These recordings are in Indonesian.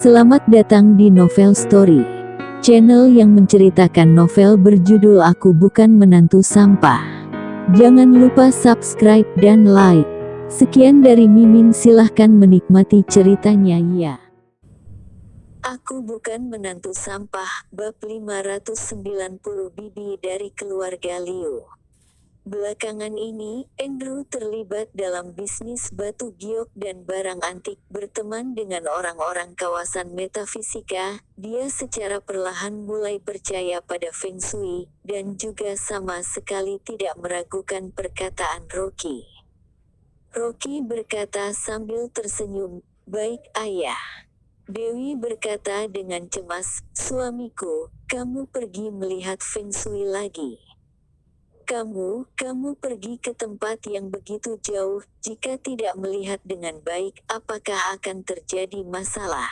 Selamat datang di Novel Story, channel yang menceritakan novel berjudul Aku Bukan Menantu Sampah. Jangan lupa subscribe dan like. Sekian dari Mimin, silahkan menikmati ceritanya ya. Aku Bukan Menantu Sampah, bab 590 Bibi dari keluarga Liu. Belakangan ini, Andrew terlibat dalam bisnis batu giok dan barang antik. Berteman dengan orang-orang kawasan metafisika, dia secara perlahan mulai percaya pada Feng Shui, dan juga sama sekali tidak meragukan perkataan Rocky. Rocky berkata sambil tersenyum, "Baik ayah." Dewi berkata dengan cemas, "Suamiku, kamu pergi melihat Feng Shui lagi. Kamu pergi ke tempat yang begitu jauh, jika tidak melihat dengan baik, apakah akan terjadi masalah?"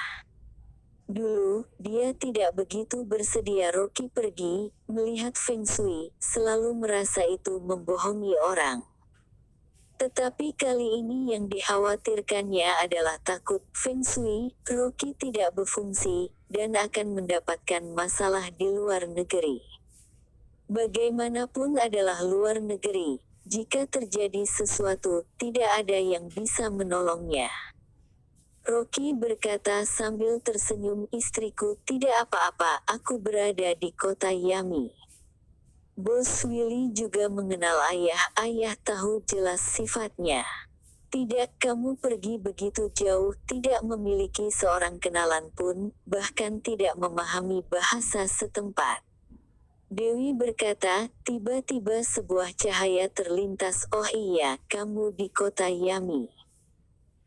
Dulu, dia tidak begitu bersedia Rocky pergi, melihat Feng Shui, selalu merasa itu membohongi orang. Tetapi kali ini yang dikhawatirkannya adalah takut Feng Shui, Rocky tidak berfungsi, dan akan mendapatkan masalah di luar negeri. Bagaimanapun adalah luar negeri, jika terjadi sesuatu, tidak ada yang bisa menolongnya. Rocky berkata sambil tersenyum, "Istriku, tidak apa-apa, aku berada di kota Yami." Bos Willy juga mengenal ayah tahu jelas sifatnya. "Tidak, kamu pergi begitu jauh, tidak memiliki seorang kenalan pun, bahkan tidak memahami bahasa setempat." Dewi berkata, tiba-tiba sebuah cahaya terlintas, "Oh iya, kamu di kota Yami.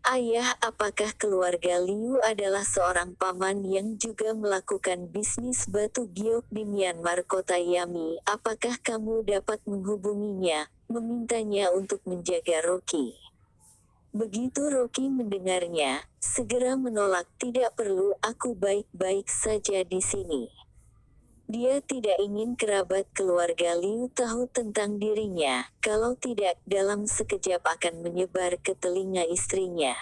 Ayah, apakah keluarga Liu adalah seorang paman yang juga melakukan bisnis batu giok di Myanmar kota Yami? Apakah kamu dapat menghubunginya, memintanya untuk menjaga Rocky?" Begitu Rocky mendengarnya, segera menolak, "Tidak perlu, aku baik-baik saja di sini." Dia tidak ingin kerabat keluarga Liu tahu tentang dirinya, kalau tidak, dalam sekejap akan menyebar ke telinga istrinya.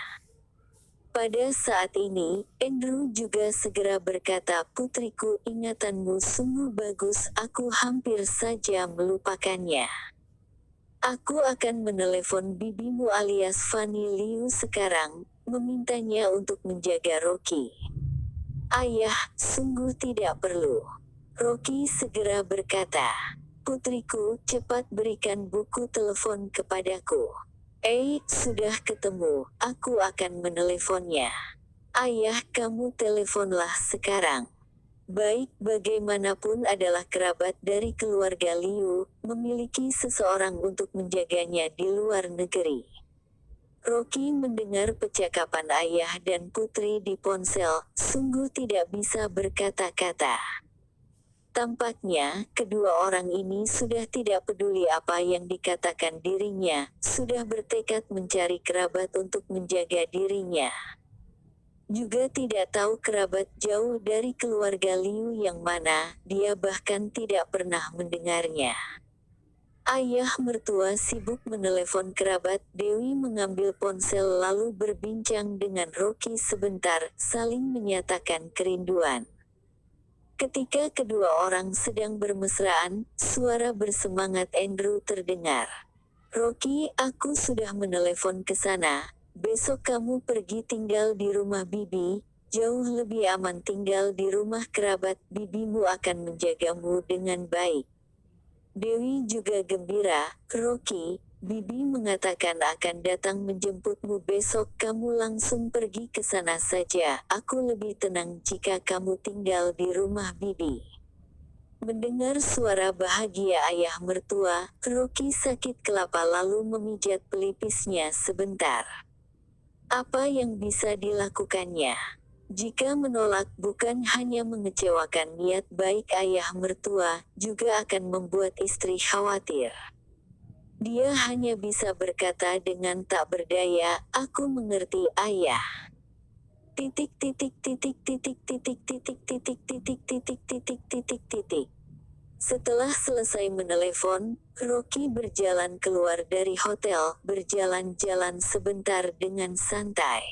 Pada saat ini, Andrew juga segera berkata, "Putriku, ingatanmu sungguh bagus, aku hampir saja melupakannya. Aku akan menelepon bibimu alias Fanny Liu sekarang, memintanya untuk menjaga Rocky." "Ayah, sungguh tidak perlu." Rocky segera berkata, "Putriku, cepat berikan buku telepon kepadaku." Sudah ketemu, aku akan meneleponnya." "Ayah, kamu teleponlah sekarang." Baik, bagaimanapun adalah kerabat dari keluarga Liu, memiliki seseorang untuk menjaganya di luar negeri. Rocky mendengar percakapan ayah dan putri di ponsel, sungguh tidak bisa berkata-kata. Tampaknya, kedua orang ini sudah tidak peduli apa yang dikatakan dirinya, sudah bertekad mencari kerabat untuk menjaga dirinya. Juga tidak tahu kerabat jauh dari keluarga Liu yang mana, dia bahkan tidak pernah mendengarnya. Ayah mertua sibuk menelepon kerabat. Dewi mengambil ponsel lalu berbincang dengan Rocky sebentar, saling menyatakan kerinduan. Ketika kedua orang sedang bermesraan, suara bersemangat Andrew terdengar. "Rocky, aku sudah menelepon ke sana. Besok kamu pergi tinggal di rumah bibi, jauh lebih aman tinggal di rumah kerabat, bibimu akan menjagamu dengan baik." Dewi juga gembira, "Rocky, bibi mengatakan akan datang menjemputmu besok, kamu langsung pergi ke sana saja, aku lebih tenang jika kamu tinggal di rumah bibi." Mendengar suara bahagia ayah mertua, Rocky sakit kelapa lalu memijat pelipisnya sebentar. Apa yang bisa dilakukannya? Jika menolak bukan hanya mengecewakan niat baik ayah mertua, juga akan membuat istri khawatir. Dia hanya bisa berkata dengan tak berdaya, "Aku mengerti ayah." Setelah selesai menelepon, Rocky berjalan keluar dari hotel, berjalan-jalan sebentar dengan santai.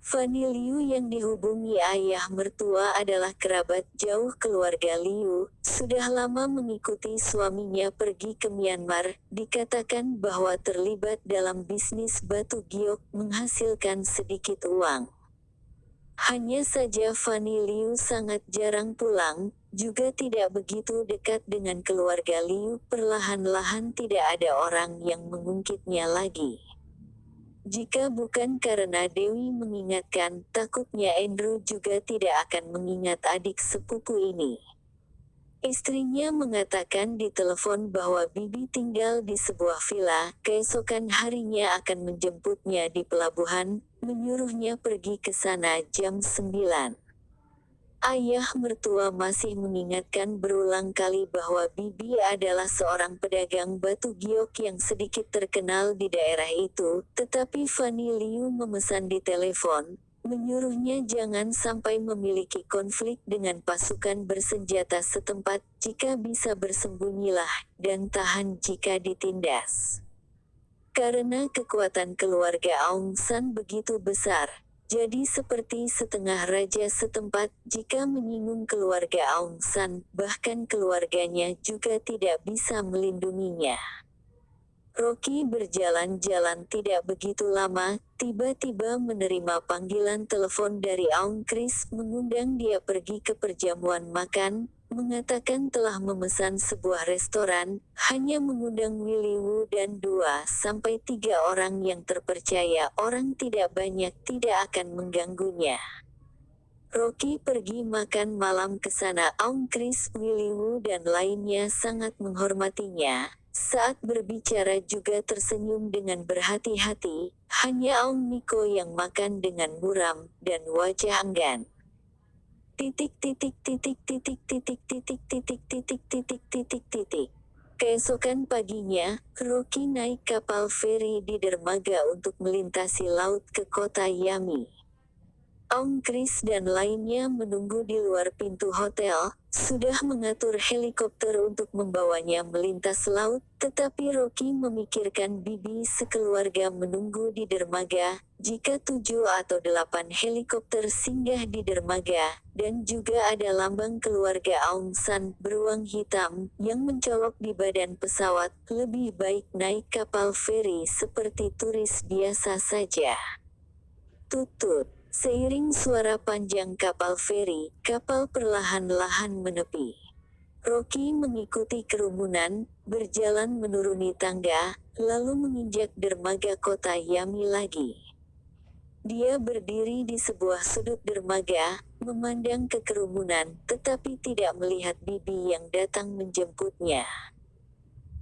Fanny Liu yang dihubungi ayah mertua adalah kerabat jauh keluarga Liu, sudah lama mengikuti suaminya pergi ke Myanmar, dikatakan bahwa terlibat dalam bisnis batu giok menghasilkan sedikit uang. Hanya saja Fanny Liu sangat jarang pulang, juga tidak begitu dekat dengan keluarga Liu, perlahan-lahan tidak ada orang yang mengungkitnya lagi. Jika bukan karena Dewi mengingatkan, takutnya Andrew juga tidak akan mengingat adik sepupu ini. Istrinya mengatakan di telepon bahwa Bibi tinggal di sebuah villa, keesokan harinya akan menjemputnya di pelabuhan, menyuruhnya pergi ke sana jam 9. Ayah mertua masih mengingatkan berulang kali bahwa Bibi adalah seorang pedagang batu giok yang sedikit terkenal di daerah itu, tetapi Fanny Liu memesan di telepon, menyuruhnya jangan sampai memiliki konflik dengan pasukan bersenjata setempat, jika bisa bersembunyilah, dan tahan jika ditindas. Karena kekuatan keluarga Aung San begitu besar, jadi seperti setengah raja setempat, jika menyinggung keluarga Aung San, bahkan keluarganya juga tidak bisa melindunginya. Rocky berjalan-jalan tidak begitu lama, tiba-tiba menerima panggilan telepon dari Aung Kris mengundang dia pergi ke perjamuan makan, mengatakan telah memesan sebuah restoran, hanya mengundang Willy Woo dan 2-3 orang yang terpercaya, orang tidak banyak, tidak akan mengganggunya. Rocky pergi makan malam ke sana. Aung Kris, Willy Woo dan lainnya sangat menghormatinya. Saat berbicara juga tersenyum dengan berhati-hati, hanya Aung Miko yang makan dengan muram dan wajah enggan. Keesokan paginya, Rocky naik kapal feri di dermaga untuk melintasi laut ke kota Yami. Aung Kris dan lainnya menunggu di luar pintu hotel, sudah mengatur helikopter untuk membawanya melintas laut, tetapi Rocky memikirkan Bibi sekeluarga menunggu di dermaga, jika 7 atau 8 helikopter singgah di dermaga, dan juga ada lambang keluarga Aung San beruang hitam yang mencolok di badan pesawat, lebih baik naik kapal feri seperti turis biasa saja. Tutut. Seiring suara panjang kapal feri, kapal perlahan-lahan menepi. Rocky mengikuti kerumunan, berjalan menuruni tangga, lalu menginjak dermaga kota Yami lagi. Dia berdiri di sebuah sudut dermaga, memandang ke kerumunan, tetapi tidak melihat Bibi yang datang menjemputnya.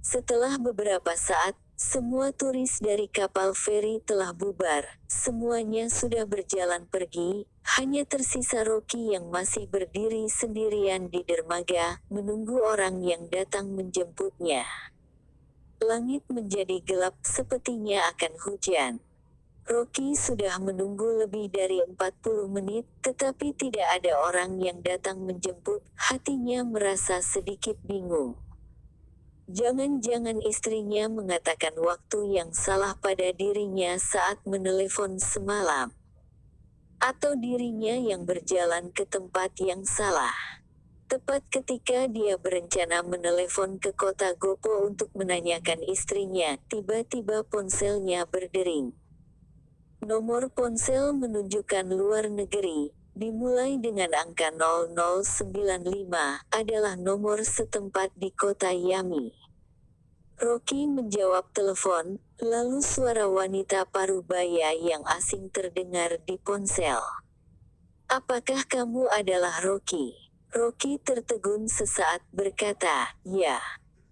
Setelah beberapa saat, semua turis dari kapal feri telah bubar, semuanya sudah berjalan pergi, hanya tersisa Rocky yang masih berdiri sendirian di dermaga, menunggu orang yang datang menjemputnya. Langit menjadi gelap, sepertinya akan hujan. Rocky sudah menunggu lebih dari 40 menit, tetapi tidak ada orang yang datang menjemput, hatinya merasa sedikit bingung. Jangan-jangan istrinya mengatakan waktu yang salah pada dirinya saat menelepon semalam. Atau dirinya yang berjalan ke tempat yang salah. Tepat ketika dia berencana menelepon ke kota Gopo untuk menanyakan istrinya, tiba-tiba ponselnya berdering. Nomor ponsel menunjukkan luar negeri, dimulai dengan angka 0095, adalah nomor setempat di kota Yami. Rocky menjawab telepon, lalu suara wanita parubaya yang asing terdengar di ponsel. "Apakah kamu adalah Rocky?" Rocky tertegun sesaat, berkata, "Ya."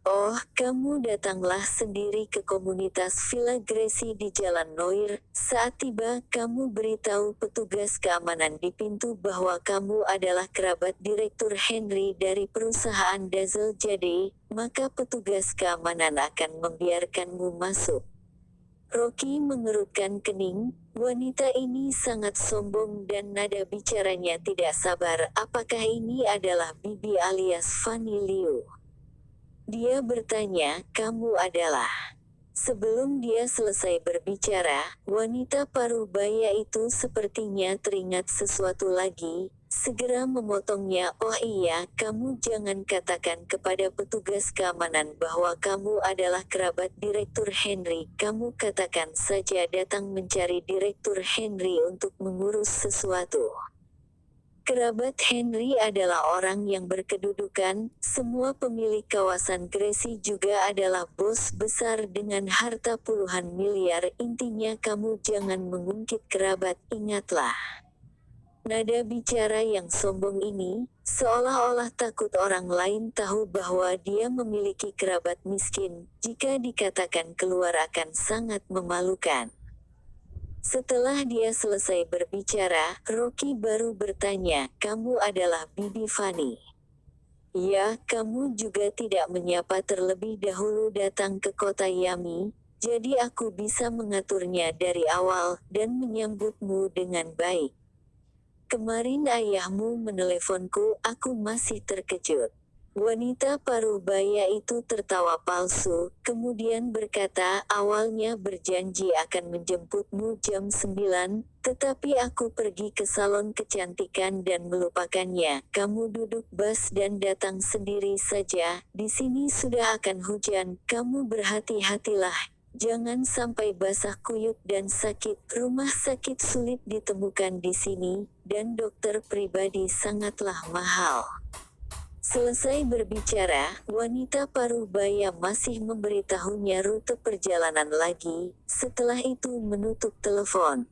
"Oh, kamu datanglah sendiri ke komunitas Villa Gracie di Jalan Noir. Saat tiba, kamu beritahu petugas keamanan di pintu bahwa kamu adalah kerabat Direktur Henry dari perusahaan Dazzle Jade, maka petugas keamanan akan membiarkanmu masuk." Rocky mengerutkan kening, wanita ini sangat sombong dan nada bicaranya tidak sabar. Apakah ini adalah Bibi alias Fanny Liu? Dia bertanya, "Kamu adalah Sebelum dia selesai berbicara, wanita parubaya itu sepertinya teringat sesuatu lagi, segera memotongnya. Oh iya, kamu jangan katakan kepada petugas keamanan bahwa kamu adalah kerabat Direktur Henry. Kamu katakan saja datang mencari Direktur Henry untuk mengurus sesuatu. Kerabat Henry adalah orang yang berkedudukan, semua pemilik kawasan Gracie juga adalah bos besar dengan harta puluhan miliar. Intinya kamu jangan mengungkit kerabat, ingatlah. Nada bicara yang sombong ini, seolah-olah takut orang lain tahu bahwa dia memiliki kerabat miskin, jika dikatakan keluar akan sangat memalukan. Setelah dia selesai berbicara, Rocky baru bertanya, "Kamu adalah Bibi Fanny?" "Ya, kamu juga tidak menyapa terlebih dahulu datang ke kota Yami, jadi aku bisa mengaturnya dari awal, dan menyambutmu dengan baik. Kemarin ayahmu meneleponku, aku masih terkejut." Wanita parubaya itu tertawa palsu, kemudian berkata, "Awalnya berjanji akan menjemputmu jam 9, tetapi aku pergi ke salon kecantikan dan melupakannya. Kamu duduk bus dan datang sendiri saja, di sini sudah akan hujan, kamu berhati-hatilah. Jangan sampai basah kuyup dan sakit. Rumah sakit sulit ditemukan di sini, dan dokter pribadi sangatlah mahal." Selesai berbicara, wanita parubaya masih memberitahunya rute perjalanan lagi, setelah itu menutup telepon.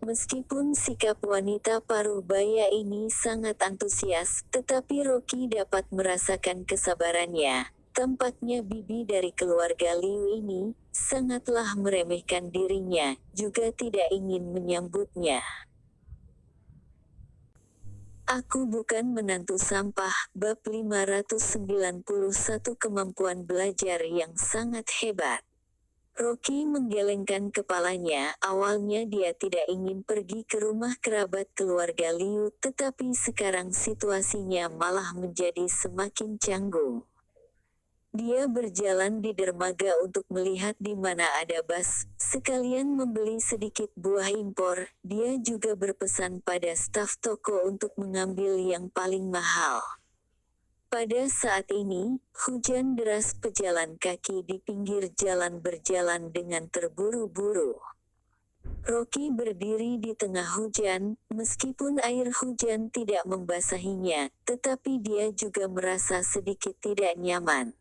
Meskipun sikap wanita parubaya ini sangat antusias, tetapi Rocky dapat merasakan kesabarannya. Tampaknya bibi dari keluarga Liu ini, sangatlah meremehkan dirinya, juga tidak ingin menyambutnya. Aku bukan menantu sampah. Bab 591 Kemampuan belajar yang sangat hebat. Rocky menggelengkan kepalanya. Awalnya dia tidak ingin pergi ke rumah kerabat keluarga Liu, tetapi sekarang situasinya malah menjadi semakin canggung. Dia berjalan di dermaga untuk melihat di mana ada bus, sekalian membeli sedikit buah impor. Dia juga berpesan pada staf toko untuk mengambil yang paling mahal. Pada saat ini, hujan deras. Pejalan kaki di pinggir jalan berjalan dengan terburu-buru. Rocky berdiri di tengah hujan, meskipun air hujan tidak membasahinya, tetapi dia juga merasa sedikit tidak nyaman.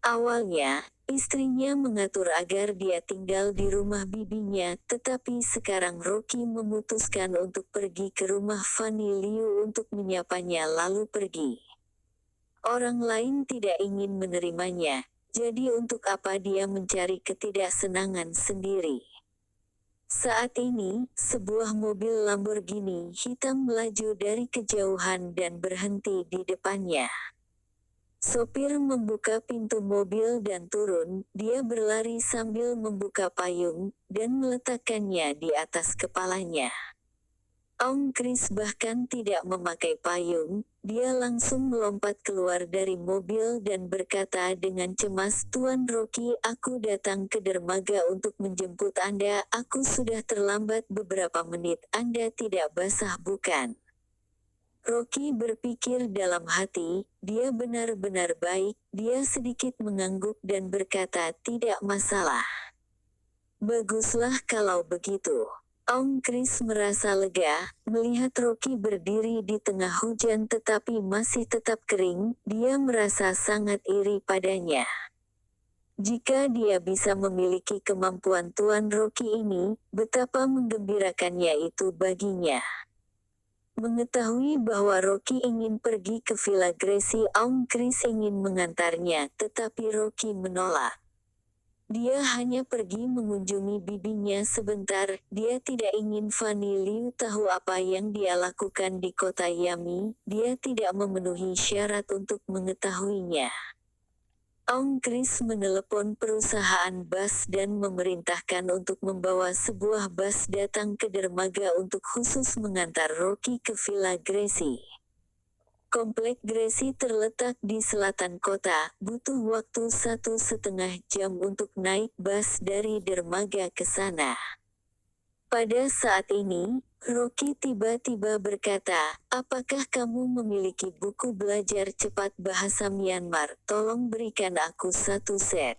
Awalnya, istrinya mengatur agar dia tinggal di rumah bibinya, tetapi sekarang Rocky memutuskan untuk pergi ke rumah Fanny Liu untuk menyapanya lalu pergi. Orang lain tidak ingin menerimanya, jadi untuk apa dia mencari ketidaksenangan sendiri? Saat ini, sebuah mobil Lamborghini hitam melaju dari kejauhan dan berhenti di depannya. Sopir membuka pintu mobil dan turun. Dia berlari sambil membuka payung, dan meletakkannya di atas kepalanya. Om Chris bahkan tidak memakai payung, dia langsung melompat keluar dari mobil dan berkata dengan cemas, "Tuan Rocky, aku datang ke dermaga untuk menjemput Anda. Aku sudah terlambat beberapa menit. Anda tidak basah bukan?" Rocky berpikir dalam hati, dia benar-benar baik. Dia sedikit mengangguk dan berkata, "Tidak masalah." "Baguslah kalau begitu." Om Chris merasa lega, melihat Rocky berdiri di tengah hujan tetapi masih tetap kering. Dia merasa sangat iri padanya. Jika dia bisa memiliki kemampuan Tuan Rocky ini, betapa menggembirakannya itu baginya. Mengetahui bahwa Rocky ingin pergi ke Villa Gracie, Om Chris ingin mengantarnya, tetapi Rocky menolak. Dia hanya pergi mengunjungi bibinya sebentar. Dia tidak ingin Fanny Liu tahu apa yang dia lakukan di kota Yami. Dia tidak memenuhi syarat untuk mengetahuinya. Om Chris menelepon perusahaan bus dan memerintahkan untuk membawa sebuah bus datang ke dermaga untuk khusus mengantar Rocky ke Villa Gracie. Komplek Gresi terletak di selatan kota, butuh waktu 1,5 jam untuk naik bus dari dermaga ke sana. Pada saat ini, Rocky tiba-tiba berkata, apakah kamu memiliki buku belajar cepat bahasa Myanmar? Tolong berikan aku satu set.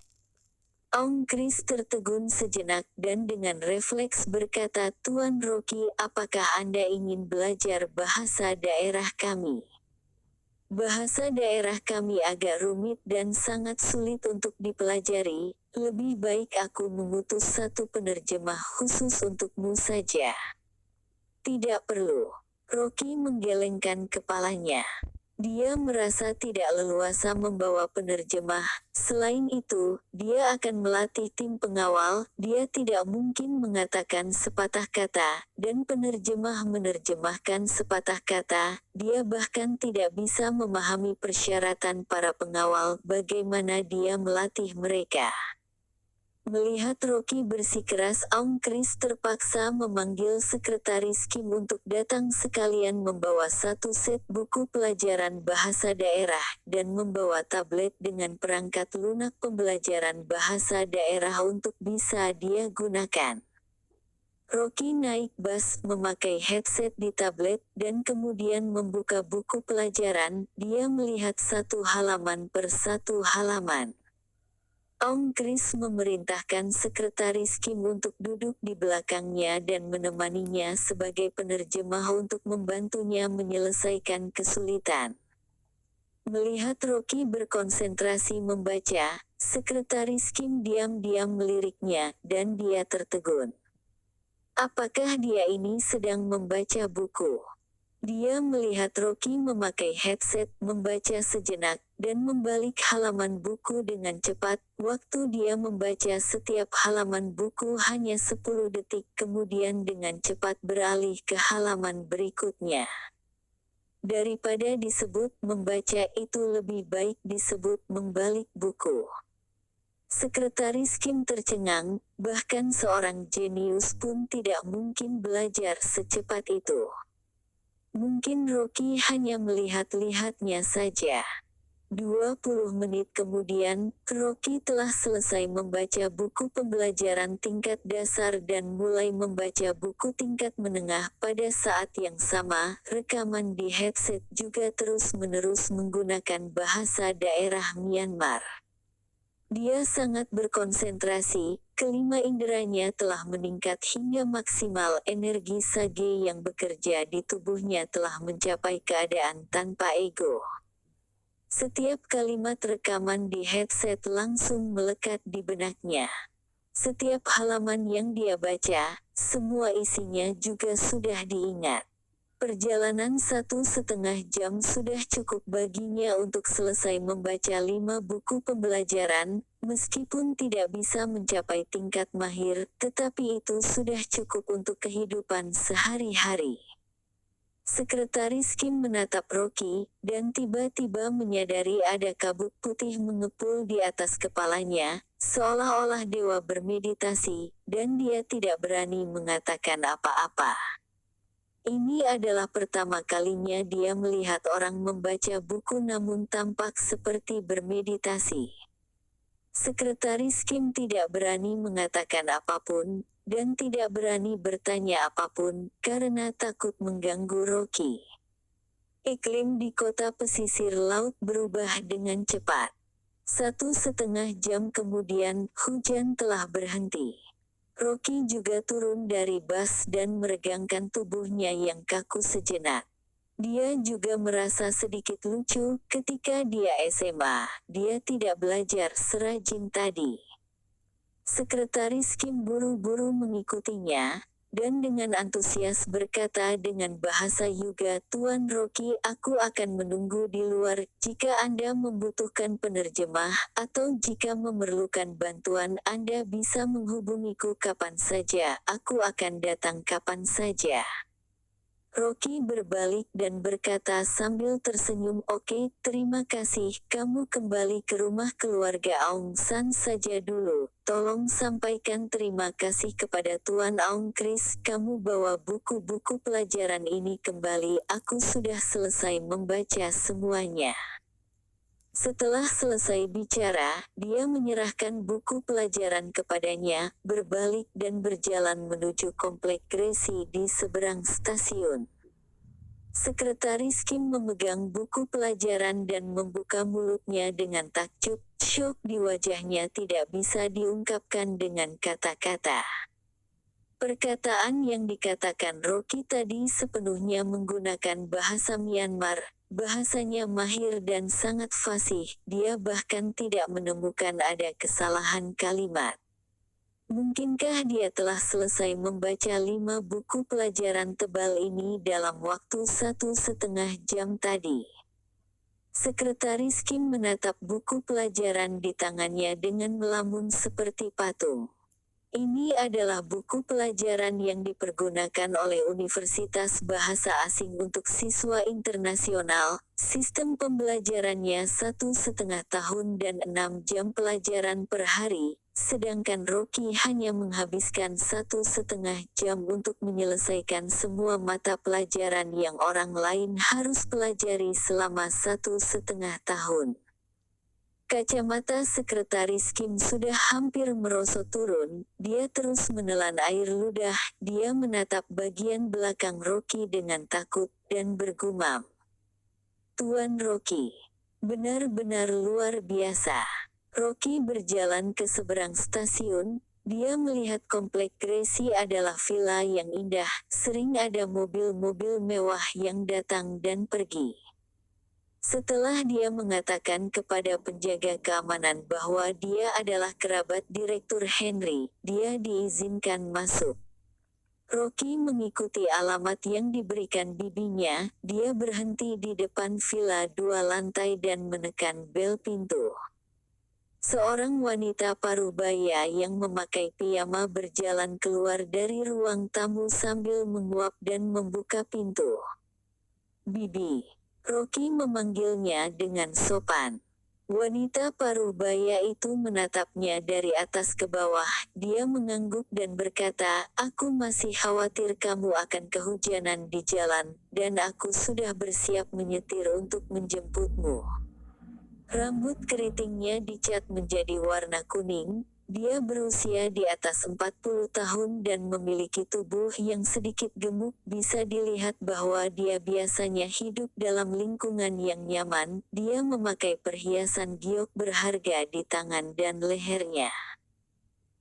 Ong Kris tertegun sejenak dan dengan refleks berkata, Tuan Rocky, apakah Anda ingin belajar bahasa daerah kami? Bahasa daerah kami agak rumit dan sangat sulit untuk dipelajari, lebih baik aku mengutus satu penerjemah khusus untukmu saja. Tidak perlu. Rocky menggelengkan kepalanya. Dia merasa tidak leluasa membawa penerjemah. Selain itu, dia akan melatih tim pengawal. Dia tidak mungkin mengatakan sepatah kata, dan penerjemah menerjemahkan sepatah kata. Dia bahkan tidak bisa memahami persyaratan para pengawal. Bagaimana dia melatih mereka? Melihat Rocky bersikeras, Ong Kris terpaksa memanggil sekretaris Kim untuk datang sekalian membawa satu set buku pelajaran bahasa daerah, dan membawa tablet dengan perangkat lunak pembelajaran bahasa daerah untuk bisa dia gunakan. Rocky naik bus memakai headset di tablet, dan kemudian membuka buku pelajaran. Dia melihat satu halaman per satu halaman. Ong Kris memerintahkan sekretaris Kim untuk duduk di belakangnya dan menemaninya sebagai penerjemah untuk membantunya menyelesaikan kesulitan. Melihat Rocky berkonsentrasi membaca, sekretaris Kim diam-diam meliriknya, dan dia tertegun. Apakah dia ini sedang membaca buku? Dia melihat Rocky memakai headset, membaca sejenak, dan membalik halaman buku dengan cepat. Waktu dia membaca setiap halaman buku hanya 10 detik, kemudian dengan cepat beralih ke halaman berikutnya. Daripada disebut membaca, itu lebih baik disebut membalik buku. Sekretaris Kim tercengang, bahkan seorang jenius pun tidak mungkin belajar secepat itu. Mungkin Rocky hanya melihat-lihatnya saja. 20 menit kemudian, Rocky telah selesai membaca buku pembelajaran tingkat dasar dan mulai membaca buku tingkat menengah. Pada saat yang sama, rekaman di headset juga terus-menerus menggunakan bahasa daerah Myanmar. Dia sangat berkonsentrasi, kelima inderanya telah meningkat hingga maksimal. Energi sage yang bekerja di tubuhnya telah mencapai keadaan tanpa ego. Setiap kalimat rekaman di headset langsung melekat di benaknya. Setiap halaman yang dia baca, semua isinya juga sudah diingat. Perjalanan 1,5 jam sudah cukup baginya untuk selesai membaca 5 buku pembelajaran, meskipun tidak bisa mencapai tingkat mahir, tetapi itu sudah cukup untuk kehidupan sehari-hari. Sekretaris Kim menatap Rocky, dan tiba-tiba menyadari ada kabut putih mengepul di atas kepalanya, seolah-olah dewa bermeditasi, dan dia tidak berani mengatakan apa-apa. Ini adalah pertama kalinya dia melihat orang membaca buku namun tampak seperti bermeditasi. Sekretaris Kim tidak berani mengatakan apapun, dan tidak berani bertanya apapun, karena takut mengganggu Rocky. Iklim di kota pesisir laut berubah dengan cepat. 1,5 jam kemudian, hujan telah berhenti. Rocky juga turun dari bus dan meregangkan tubuhnya yang kaku sejenak. Dia juga merasa sedikit lucu ketika dia SMA. Dia tidak belajar serajin tadi. Sekretaris Kim buru-buru mengikutinya, dan dengan antusias berkata dengan bahasa Yuga, Tuan Rocky, aku akan menunggu di luar. Jika Anda membutuhkan penerjemah, atau jika memerlukan bantuan, Anda bisa menghubungiku kapan saja. Aku akan datang kapan saja. Rocky berbalik dan berkata sambil tersenyum, "Oke, terima kasih. Kamu kembali ke rumah keluarga Aung San saja dulu. Tolong sampaikan terima kasih kepada Tuan Aung Kris. Kamu bawa buku-buku pelajaran ini kembali. Aku sudah selesai membaca semuanya." Setelah selesai bicara, dia menyerahkan buku pelajaran kepadanya, berbalik dan berjalan menuju komplek Gracie di seberang stasiun. Sekretaris Kim memegang buku pelajaran dan membuka mulutnya dengan takjub. Syok di wajahnya tidak bisa diungkapkan dengan kata-kata. Perkataan yang dikatakan Rocky tadi sepenuhnya menggunakan bahasa Myanmar. Bahasanya mahir dan sangat fasih, dia bahkan tidak menemukan ada kesalahan kalimat. Mungkinkah dia telah selesai membaca 5 buku pelajaran tebal ini dalam waktu 1,5 jam tadi? Sekretaris Kim menatap buku pelajaran di tangannya dengan melamun seperti patung. Ini adalah buku pelajaran yang dipergunakan oleh Universitas Bahasa Asing untuk siswa internasional. Sistem pembelajarannya 1,5 tahun dan 6 jam pelajaran per hari, sedangkan Rocky hanya menghabiskan 1,5 jam untuk menyelesaikan semua mata pelajaran yang orang lain harus pelajari selama 1,5 tahun. Kacamata Sekretaris Kim sudah hampir merosot turun, dia terus menelan air ludah, dia menatap bagian belakang Rocky dengan takut, dan bergumam. "Tuan Rocky. Benar-benar luar biasa." Rocky berjalan ke seberang stasiun, dia melihat komplek Gracie adalah villa yang indah, sering ada mobil-mobil mewah yang datang dan pergi. Setelah dia mengatakan kepada penjaga keamanan bahwa dia adalah kerabat Direktur Henry, dia diizinkan masuk. Rocky mengikuti alamat yang diberikan bibinya, dia berhenti di depan villa 2 lantai dan menekan bel pintu. Seorang wanita parubaya yang memakai piyama berjalan keluar dari ruang tamu sambil menguap dan membuka pintu. "Bibi." Rocky memanggilnya dengan sopan. Wanita parubaya itu menatapnya dari atas ke bawah, dia mengangguk dan berkata, "Aku masih khawatir kamu akan kehujanan di jalan, dan aku sudah bersiap menyetir untuk menjemputmu." Rambut keritingnya dicat menjadi warna kuning, dia berusia di atas 40 tahun dan memiliki tubuh yang sedikit gemuk. Bisa dilihat bahwa dia biasanya hidup dalam lingkungan yang nyaman. Dia memakai perhiasan giok berharga di tangan dan lehernya.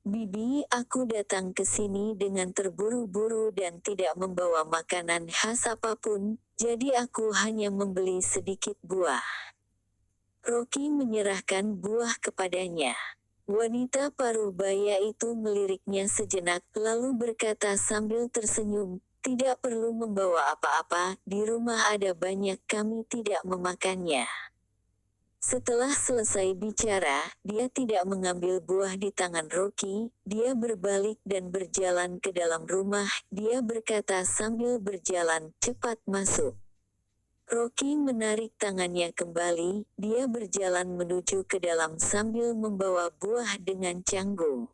"Bibi, aku datang ke sini dengan terburu-buru dan tidak membawa makanan khas apapun, jadi aku hanya membeli sedikit buah." Rocky menyerahkan buah kepadanya. Wanita parubaya itu meliriknya sejenak, lalu berkata sambil tersenyum, "Tidak perlu membawa apa-apa, di rumah ada banyak, kami tidak memakannya." Setelah selesai bicara, dia tidak mengambil buah di tangan Rocky, dia berbalik dan berjalan ke dalam rumah, dia berkata sambil berjalan, "Cepat masuk." Rocky menarik tangannya kembali, dia berjalan menuju ke dalam sambil membawa buah dengan canggung.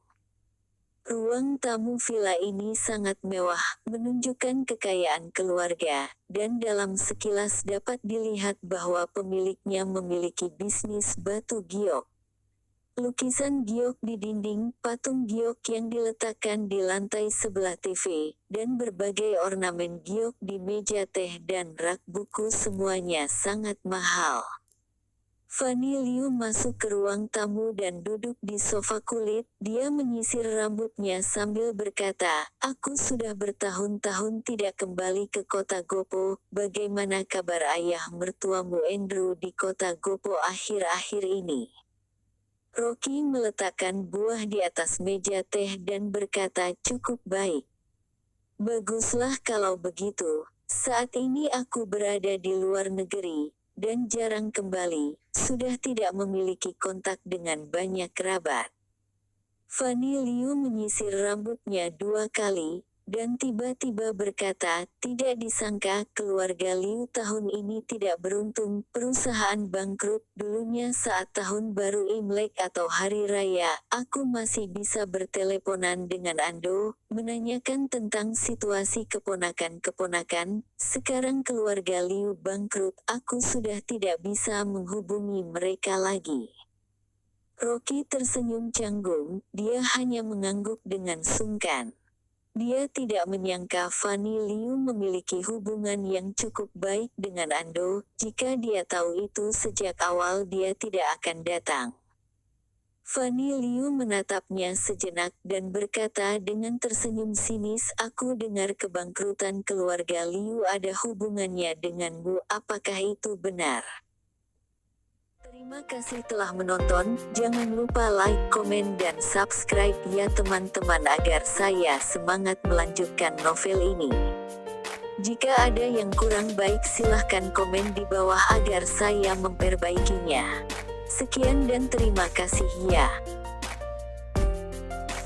Ruang tamu villa ini sangat mewah, menunjukkan kekayaan keluarga, dan dalam sekilas dapat dilihat bahwa pemiliknya memiliki bisnis batu giok. Lukisan giok di dinding, patung giok yang diletakkan di lantai sebelah TV, dan berbagai ornamen giok di meja teh dan rak buku semuanya sangat mahal. Fanny Liu masuk ke ruang tamu dan duduk di sofa kulit, dia menyisir rambutnya sambil berkata, "Aku sudah bertahun-tahun tidak kembali ke kota Gopo, bagaimana kabar ayah mertuamu Andrew di kota Gopo akhir-akhir ini?" Rocky meletakkan buah di atas meja teh dan berkata, "Cukup baik." "Baguslah kalau begitu. Saat ini aku berada di luar negeri, dan jarang kembali, sudah tidak memiliki kontak dengan banyak kerabat." Fanny Liu menyisir rambutnya 2 kali, dan tiba-tiba berkata, "Tidak disangka, keluarga Liu tahun ini tidak beruntung, perusahaan bangkrut." Dulunya saat tahun baru Imlek atau Hari Raya, aku masih bisa berteleponan dengan Ando, menanyakan tentang situasi keponakan-keponakan. Sekarang keluarga Liu bangkrut, aku sudah tidak bisa menghubungi mereka lagi. Rocky tersenyum canggung, dia hanya mengangguk dengan sungkan. Dia tidak menyangka Fanny Liu memiliki hubungan yang cukup baik dengan Ando. Jika dia tahu itu sejak awal, dia tidak akan datang. Fanny Liu menatapnya sejenak dan berkata dengan tersenyum sinis, "Aku dengar kebangkrutan keluarga Liu ada hubungannya denganmu, apakah itu benar?" Terima kasih telah menonton, jangan lupa like, komen dan subscribe ya teman-teman agar saya semangat melanjutkan novel ini. Jika ada yang kurang baik silahkan komen di bawah agar saya memperbaikinya. Sekian dan terima kasih ya.